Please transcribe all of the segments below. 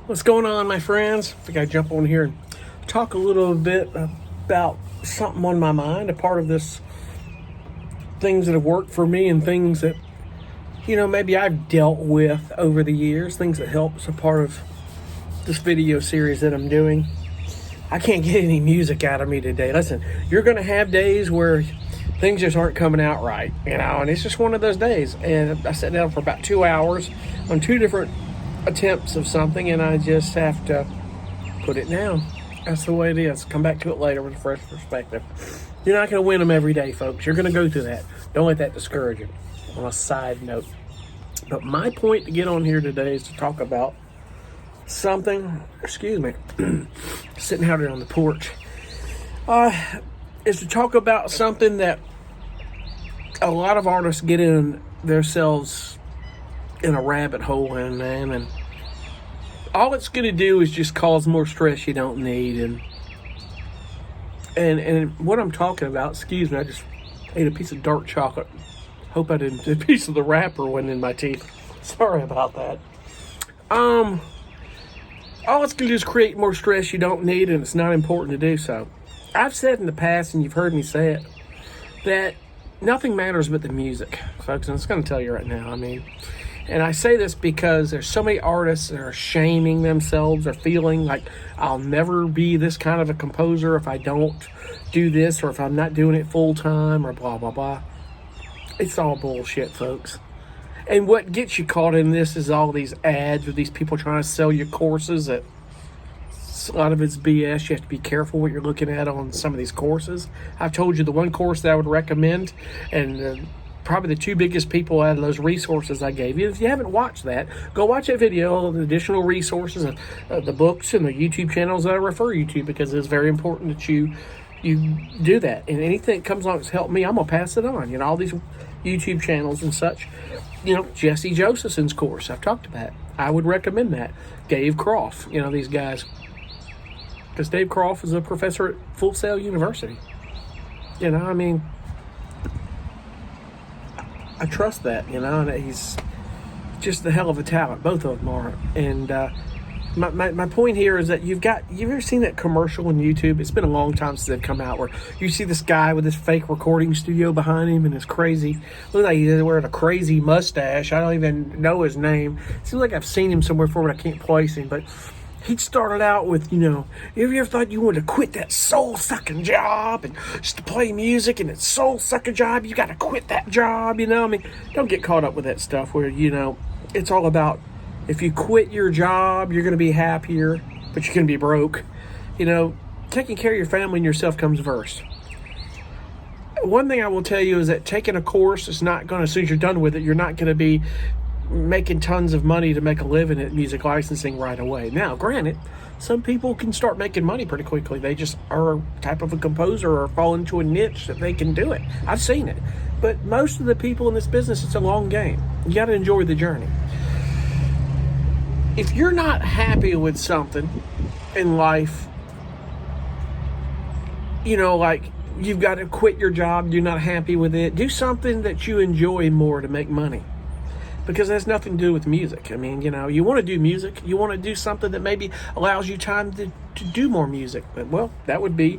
What's going on, my friends? I think I jump on here and talk a little bit about something on my mind, a part of this, things that have worked for me and things that, maybe I've dealt with over the years, things that help as a part of this video series that I'm doing. I can't get any music out of me today. Listen, you're going to have days where things just aren't coming out right, and it's just one of those days. And I sat down for about 2 hours on two different attempts of something, and I just have to put it down. That's the way it is. Come back to it later with a fresh perspective. You're not going to win them every day, folks. You're going to go through that. Don't let that discourage you. On a side note, but my point to get on here today is to talk about something, sitting out here on the porch, is to talk about something that a lot of artists get in themselves in a rabbit hole in, man, and all it's going to do is just cause more stress you don't need. And what I'm talking about, I just ate a piece of dark chocolate. Hope I didn't, a piece of the wrapper went in my teeth. Sorry about that. All it's going to do is create more stress you don't need, and it's not important to do so. I've said in the past, and you've heard me say it, that nothing matters but the music, folks, and I'm just going to tell you right now. And I say this because there's so many artists that are shaming themselves or feeling like I'll never be this kind of a composer if I don't do this, or if I'm not doing it full time, or blah, blah, blah. It's all bullshit, folks. And what gets you caught in this is all these ads with these people trying to sell you courses that a lot of it's BS. You have to be careful what you're looking at on some of these courses. I've told you the one course that I would recommend, and probably the two biggest people out of those resources I gave you. If you haven't watched that, go watch that video, the additional resources, the books and the YouTube channels that I refer you to, because it's very important that you do that. And anything that comes along that's helped me, I'm going to pass it on. All these YouTube channels and such. Jesse Josephson's course, I've talked about. I would recommend that. Dave Croft, these guys. Because Dave Croft is a professor at Full Sail University. I trust that, and he's just a hell of a talent. Both of them are. And my point here is that you've ever seen that commercial on YouTube? It's been a long time since they've come out, where you see this guy with this fake recording studio behind him and this crazy, looks like he's wearing a crazy mustache. I don't even know his name. It seems like I've seen him somewhere before, but I can't place him. But he started out with, have you ever thought you wanted to quit that soul-sucking job and just to play music and it's soul-sucking job? You got to quit that job, Don't get caught up with that stuff where, it's all about, if you quit your job, you're going to be happier, but you're going to be broke. Taking care of your family and yourself comes first. One thing I will tell you is that taking a course is not going to, as soon as you're done with it, you're not going to be making tons of money to make a living at music licensing right away. Now, granted, some people can start making money pretty quickly. They just are a type of a composer or fall into a niche that they can do it. I've seen it. But most of the people in this business, it's a long game. You got to enjoy the journey. If you're not happy with something in life, like you've got to quit your job, you're not happy with it, do something that you enjoy more to make money. Because it has nothing to do with music. You want to do music. You want to do something that maybe allows you time to do more music. But, that would be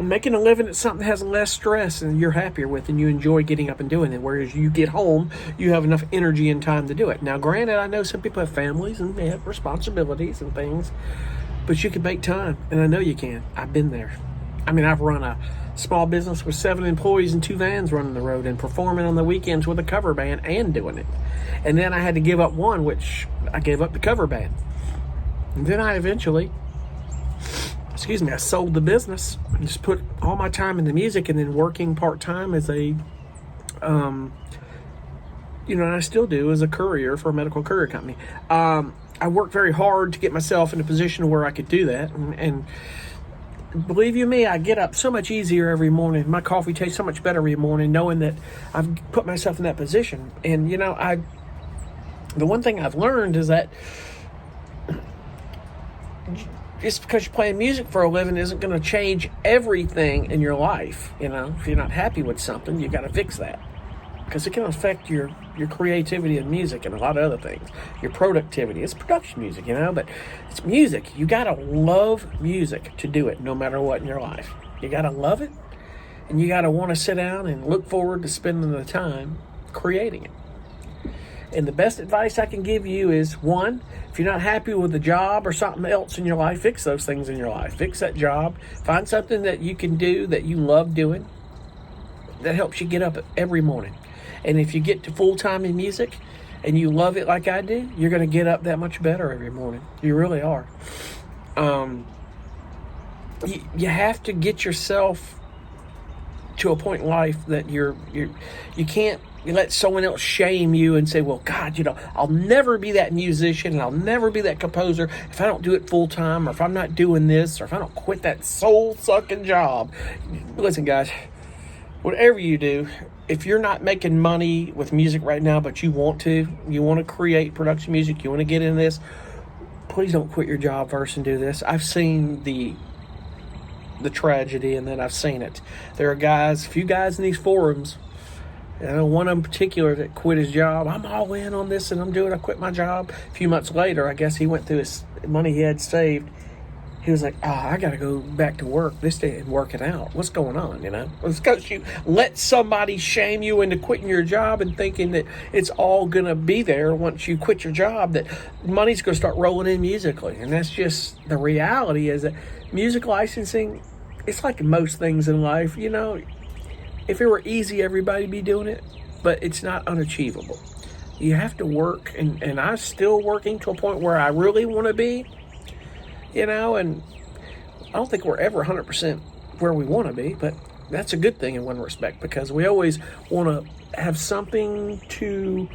making a living at something that has less stress and you're happier with and you enjoy getting up and doing it. Whereas you get home, you have enough energy and time to do it. Now, granted, I know some people have families and they have responsibilities and things. But you can make time. And I know you can. I've been there. I've run a small business with 7 employees and 2 vans running the road and performing on the weekends with a cover band and doing it. And then I had to give up one, which I gave up the cover band. And then I eventually, I sold the business and just put all my time into music and then working part-time as a, and I still do as a courier for a medical courier company. I worked very hard to get myself in a position where I could do that. And believe you me, I get up so much easier every morning. My coffee tastes so much better every morning knowing that I've put myself in that position. And, the one thing I've learned is that just because you're playing music for a living isn't going to change everything in your life. If you're not happy with something, you got to fix that. because it can affect your creativity in music and a lot of other things, your productivity. It's production music, but it's music. You gotta love music to do it, no matter what in your life. You gotta love it, and you gotta want to sit down and look forward to spending the time creating it. And the best advice I can give you is, one, if you're not happy with the job or something else in your life, fix those things in your life. Fix that job. Find something that you can do that you love doing that helps you get up every morning. And if you get to full-time in music and you love it like I do, you're going to get up that much better every morning. You really are. You have to get yourself to a point in life that you can't let someone else shame you and say, well, God, I'll never be that musician and I'll never be that composer if I don't do it full time, or if I'm not doing this, or if I don't quit that soul-sucking job. Listen, guys, whatever you do, if you're not making money with music right now, but you want to create production music, you want to get into this, please don't quit your job first and do this. I've seen the tragedy, and then I've seen it. There are a few guys in these forums, I know one in particular that quit his job. I'm all in on this and I quit my job. A few months later, I guess he went through his money he had saved. He was like, I got to go back to work this day and work it out. What's going on, It's because you let somebody shame you into quitting your job and thinking that it's all going to be there once you quit your job, that money's going to start rolling in musically. And that's just the reality, is that music licensing, it's like most things in life, if it were easy, everybody would be doing it, but it's not unachievable. You have to work, and I'm still working to a point where I really want to be, and I don't think we're ever 100% where we want to be, but that's a good thing in one respect, because we always want to have something to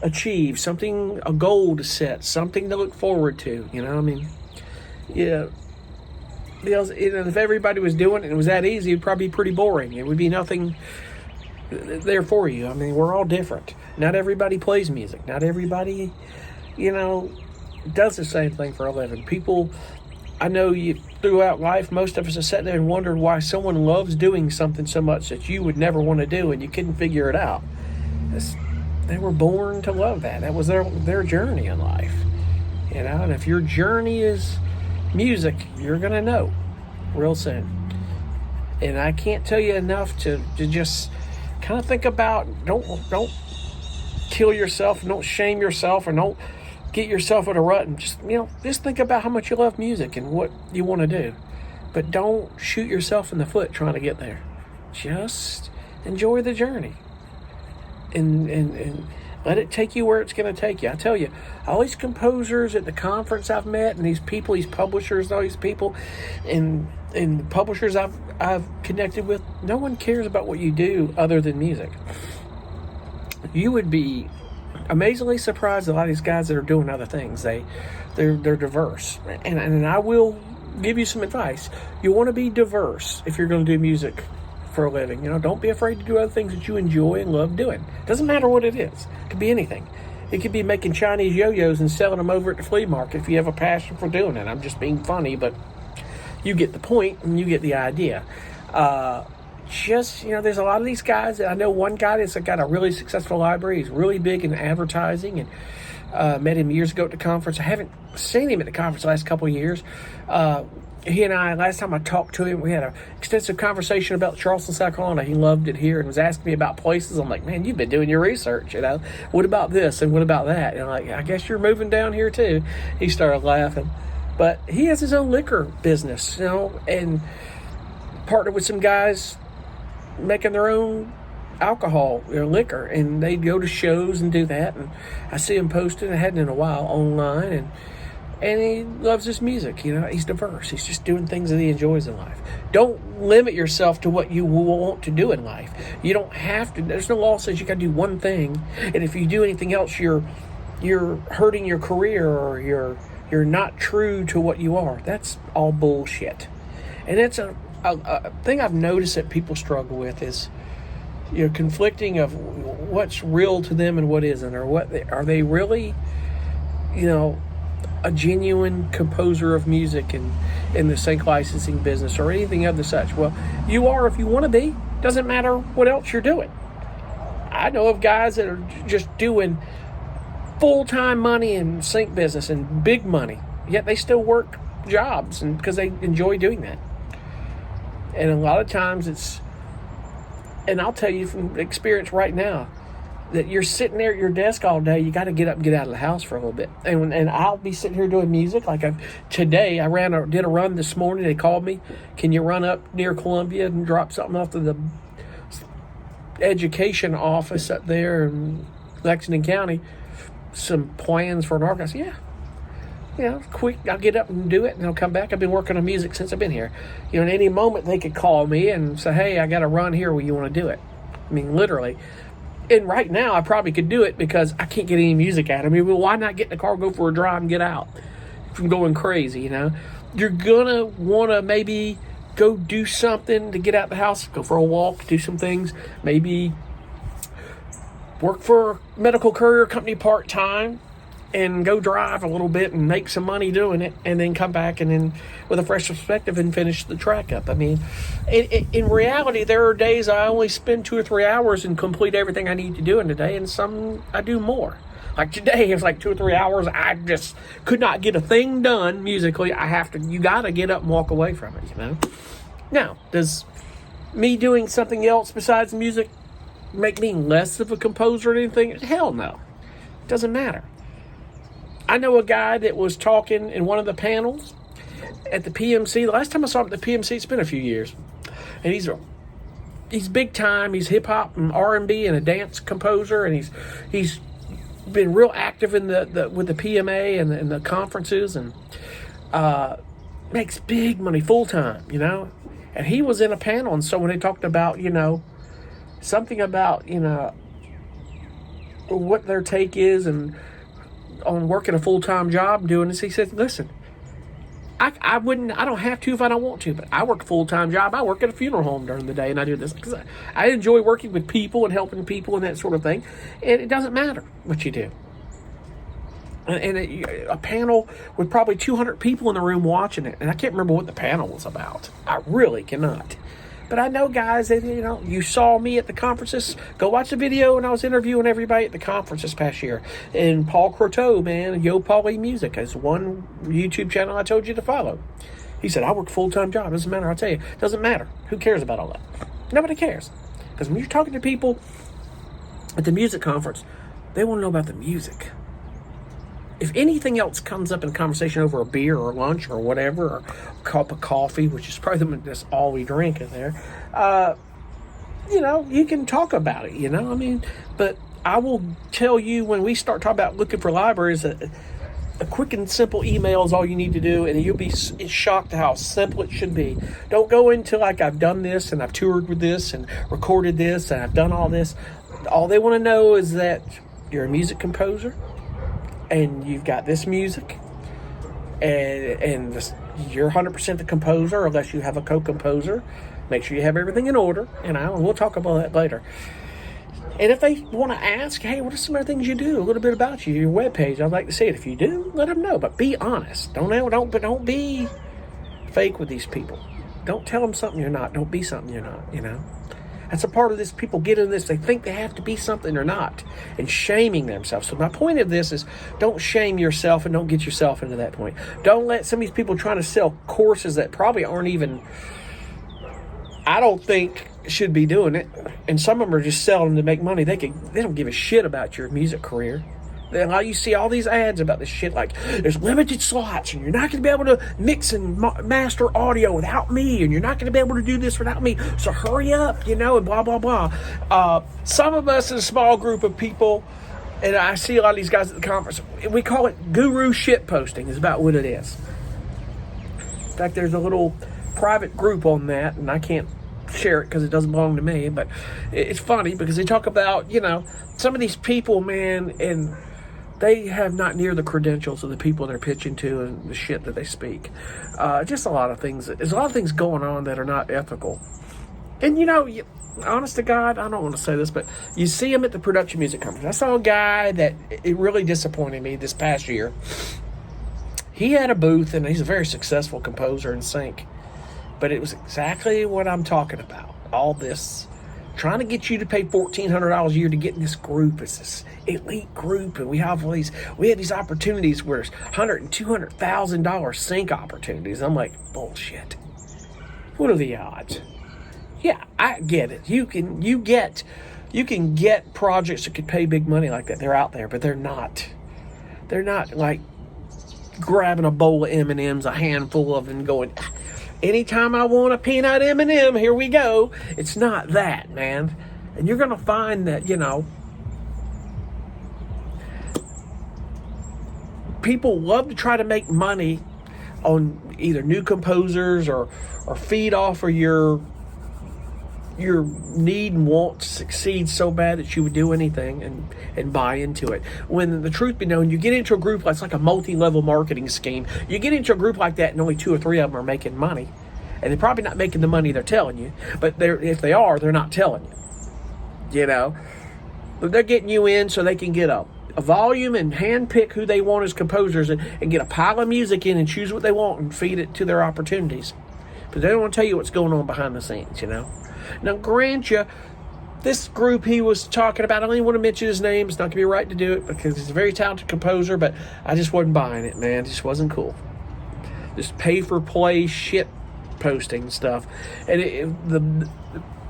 achieve, a goal to set, something to look forward to, Yeah. If everybody was doing it and it was that easy, it'd probably be pretty boring. It would be nothing there for you. We're all different. Not everybody plays music. Not everybody, does the same thing for a living. People, I know throughout life, most of us have sat there and wondered why someone loves doing something so much that you would never want to do, and you couldn't figure it out. They were born to love that. That was their journey in life. And if your journey is music, you're going to know real soon. And I can't tell you enough to just kind of think about, don't kill yourself, and don't shame yourself, and don't get yourself in a rut, and just think about how much you love music and what you want to do. But don't shoot yourself in the foot trying to get there. Just enjoy the journey. And let it take you where it's going to take you. I tell you, all these composers at the conference I've met, and these people, these publishers, all these people, and publishers I've connected with, no one cares about what you do other than music. You would be amazingly surprised at a lot of these guys that are doing other things. They're diverse, and I will give you some advice. You want to be diverse if you're going to do music for a living. Don't be afraid to do other things that you enjoy and love doing. Doesn't matter what it is. It could be anything. It could be making Chinese yo-yos and selling them over at the flea market if you have a passion for doing it. I'm just being funny, but you get the point and you get the idea. There's a lot of these guys. I know one guy that's got a really successful library. He's really big in advertising, and met him years ago at the conference. I haven't seen him at the conference the last couple of years. He and I, last time I talked to him, we had an extensive conversation about Charleston, South Carolina. He loved it here and was asking me about places. I'm like, man, you've been doing your research, What about this and what about that? And I'm like, I guess you're moving down here too. He started laughing. But he has his own liquor business, and partnered with some guys making their own alcohol or liquor, and they go to shows and do that. And I see him posted, I hadn't in a while, online, and he loves his music. He's diverse. He's just doing things that he enjoys in life. Don't limit yourself to what you want to do in life. You don't have to. There's no law that says you got to do one thing, and if you do anything else, you're hurting your career, or you're not true to what you are. That's all bullshit. And it's a thing I've noticed that people struggle with is conflicting of what's real to them and what isn't, or are they really a genuine composer of music in the sync licensing business or anything of the such. Well, you are if you want to be. Doesn't matter what else you're doing. I know of guys that are just doing full-time money in sync business and big money, yet they still work jobs and because they enjoy doing that. And a lot of times and I'll tell you from experience right now, that you're sitting there at your desk all day, you got to get up and get out of the house for a little bit. And I'll be sitting here doing music. Like today, I did a run this morning. They called me, can you run up near Columbia and drop something off to the education office up there in Lexington County? Some plans for an arc. I said, yeah, quick, I'll get up and do it, and I'll come back. I've been working on music since I've been here. At any moment, they could call me and say, hey, I got a run here where you want to do it. I mean, literally. And right now, I probably could do it because I can't get any music out of me. Well, why not get in the car, go for a drive, and get out from going crazy, You're going to want to maybe go do something to get out the house, go for a walk, do some things, maybe work for a medical courier company part-time and go drive a little bit and make some money doing it, and then come back and then with a fresh perspective and finish the track up. I mean, in reality, there are days I only spend 2 or 3 hours and complete everything I need to do in a day, and some I do more. Like today, it's like 2 or 3 hours. I just could not get a thing done musically. You got to get up and walk away from it, Now, does me doing something else besides music make me less of a composer or anything? Hell no. It doesn't matter. I know a guy that was talking in one of the panels at the PMC. The last time I saw him at the PMC, it's been a few years. And he's big time. He's hip hop and R&B and a dance composer, and he's been real active in with the PMA and the conferences, and makes big money full time, And he was in a panel, and so when they talked about, something about, what their take is and on working a full-time job doing this, he said, listen, I don't have to if I don't want to, but I work a full-time job. I work at a funeral home during the day, and I do this because I enjoy working with people and helping people and that sort of thing, and it doesn't matter what you do. And a panel with probably 200 people in the room watching it, and I can't remember what the panel was about. I really cannot. But I know guys that, you saw me at the conferences. Go watch the video, and I was interviewing everybody at the conference this past year. And Paul Croteau, man, Yo Paulie Music, is one YouTube channel I told you to follow. He said, I work a full-time job. Doesn't matter, I'll tell you. Doesn't matter. Who cares about all that? Nobody cares. Because when you're talking to people at the music conference, they want to know about the music. If anything else comes up in conversation over a beer or lunch or whatever, or a cup of coffee, which is probably that's all we drink in there, you can talk about it, but I will tell you, when we start talking about looking for libraries, a quick and simple email is all you need to do, and you'll be shocked how simple it should be. Don't go into like, I've done this and I've toured with this and recorded this and I've done all this. All they want to know is that you're a music composer, and you've got this music, and you're 100% the composer, unless you have a co-composer. Make sure you have everything in order, and we'll talk about that later. And if they want to ask, hey, what are some other things you do? A little bit about you, your webpage. I'd like to see it. If you do, let them know. But be honest. Don't be fake with these people. Don't tell them something you're not. Don't be something you're not. That's a part of this. People get in this. They think they have to be something they're not, and shaming themselves. So my point of this is, don't shame yourself and don't get yourself into that point. Don't let some of these people trying to sell courses that probably aren't even, I don't think, should be doing it. And some of them are just selling to make money. They don't give a shit about your music career. You see all these ads about this shit, like there's limited slots, and you're not going to be able to mix and master audio without me, and you're not going to be able to do this without me, so hurry up, and blah, blah, blah. Some of us in a small group of people, and I see a lot of these guys at the conference, we call it guru shit posting, is about what it is. In fact, there's a little private group on that, and I can't share it because it doesn't belong to me, but it's funny because they talk about, some of these people, man, and they have not near the credentials of the people they're pitching to and the shit that they speak. Just a lot of things. There's a lot of things going on that are not ethical. And, honest to God, I don't want to say this, but you see them at the production music company. I saw a guy that it really disappointed me this past year. He had a booth, and he's a very successful composer in sync. But it was exactly what I'm talking about. All this trying to get you to pay $1,400 a year to get in this group. It's this elite group, and we have these opportunities where it's $100,000 and $200,000 sync opportunities. I'm like, bullshit. What are the odds? Yeah, I get it. You can get projects that could pay big money like that. They're out there, but they're not like grabbing a bowl of M&Ms, a handful of them, and going, anytime I want a peanut M&M, here we go. It's not that, man. And you're going to find that, people love to try to make money on either new composers or feed off of your need and want to succeed so bad that you would do anything and buy into it. When the truth be known, you get into a group that's like a multi-level marketing scheme. You get into a group like that and only 2 or 3 of them are making money. And they're probably not making the money they're telling you. But if they are, they're not telling you. But they're getting you in so they can get a volume and handpick who they want as composers and get a pile of music in and choose what they want and feed it to their opportunities. But they don't want to tell you what's going on behind the scenes, Now, grant you, this group he was talking about, I don't even want to mention his name. It's not going to be right to do it because he's a very talented composer, but I just wasn't buying it, man. It just wasn't cool. Just pay-for-play shit posting stuff. And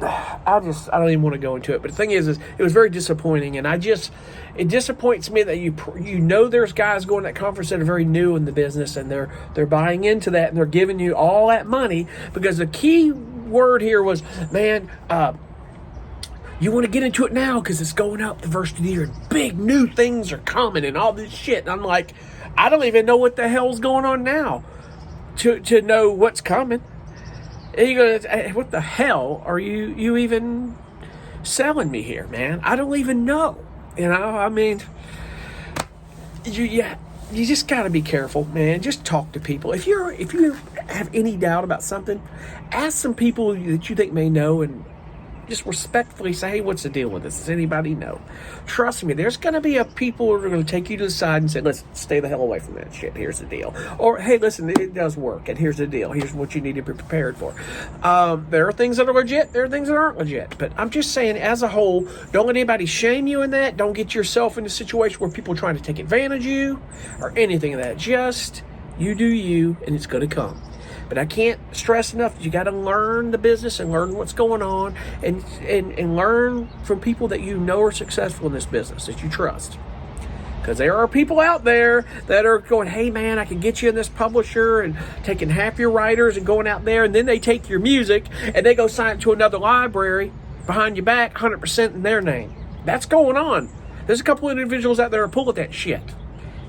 I don't even want to go into it. But the thing is it was very disappointing, and it disappoints me that there's guys going to that conference that are very new in the business, and they're buying into that, and they're giving you all that money because the key word here was, man, you want to get into it now because it's going up the first of the year and big new things are coming and all this shit. And I'm like, I don't even know what the hell's going on now to know what's coming. And you go, what the hell are you even selling me here, man? I don't even know. I mean, you just got to be careful, man. Just talk to people. If you have any doubt about something, ask some people that you think may know and just respectfully say, hey, what's the deal with this? Does anybody know? Trust me, there's going to be people who are going to take you to the side and say, listen, stay the hell away from that shit. Here's the deal. Or, hey, listen, it does work, and here's the deal. Here's what you need to be prepared for. There are things that are legit. There are things that aren't legit. But I'm just saying, as a whole, don't let anybody shame you in that. Don't get yourself in a situation where people are trying to take advantage of you or anything of that. Just you do you, and it's going to come. But I can't stress enough, you got to learn the business and learn what's going on and learn from people that you know are successful in this business, that you trust. Because there are people out there that are going, hey, man, I can get you in this publisher, and taking half your writers and going out there, and then they take your music and they go sign it to another library behind your back, 100% in their name. That's going on. There's a couple of individuals out there who pull at that shit.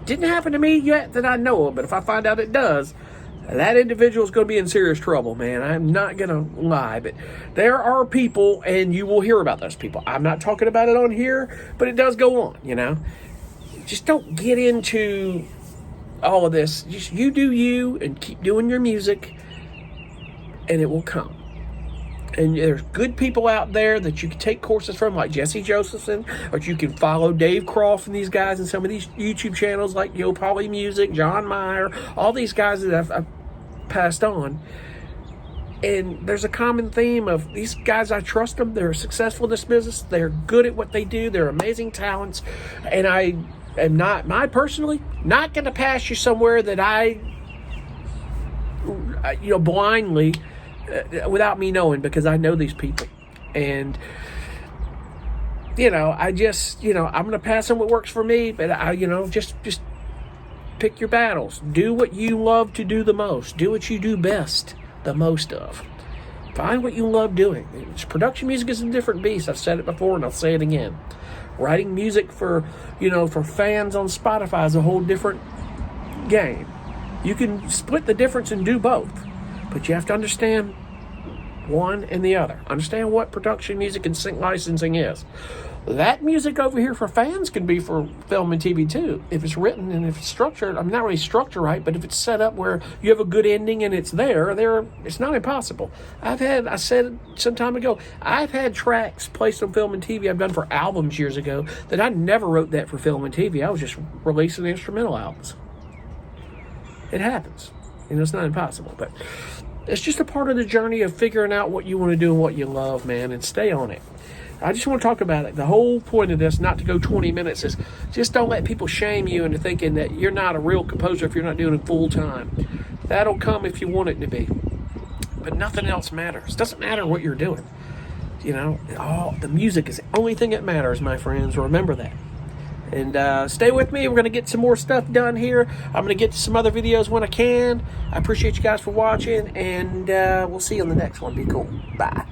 Didn't happen to me yet that I know of, but if I find out it does, that individual is going to be in serious trouble, man. I'm not going to lie, but there are people, and you will hear about those people. I'm not talking about it on here, but it does go on, Just don't get into all of this. Just you do you and keep doing your music, and it will come. And there's good people out there that you can take courses from, like Jesse Josephson, or you can follow Dave Croft and these guys in some of these YouTube channels like Yo Poly Music, John Mayer, all these guys that I've passed on. And there's a common theme of these guys, I trust them. They're successful in this business. They're good at what they do. They're amazing talents. And I am personally not going to pass you somewhere that I blindly, without me knowing, because I know these people. And I just I'm going to pass on what works for me, but I just pick your battles. Do what you love to do the most. Do what you do best the most of. Find what you love doing. Production music is a different beast. I've said it before and I'll say it again. Writing music for fans on Spotify is a whole different game. You can split the difference and do both, but you have to understand one and the other. Understand what production music and sync licensing is. That music over here for fans can be for film and TV too, if it's written and if it's structured. I'm not really structured right, but if it's set up where you have a good ending and it's there, it's not impossible. I said some time ago, I've had tracks placed on film and TV I've done for albums years ago that I never wrote that for film and TV. I was just releasing instrumental albums. It happens. It's not impossible, but It's just a part of the journey of figuring out what you want to do and what you love, man, and stay on it. I just want to talk about it. The whole point of this, not to go 20 minutes, is just don't let people shame you into thinking that you're not a real composer if you're not doing it full time. That'll come if you want it to be. But nothing else matters. It doesn't matter what you're doing. You know, the music is the only thing that matters, my friends. Remember that. And stay with me. We're going to get some more stuff done here. I'm going to get to some other videos when I can. I appreciate you guys for watching, and we'll see you on the next one. Be cool. Bye.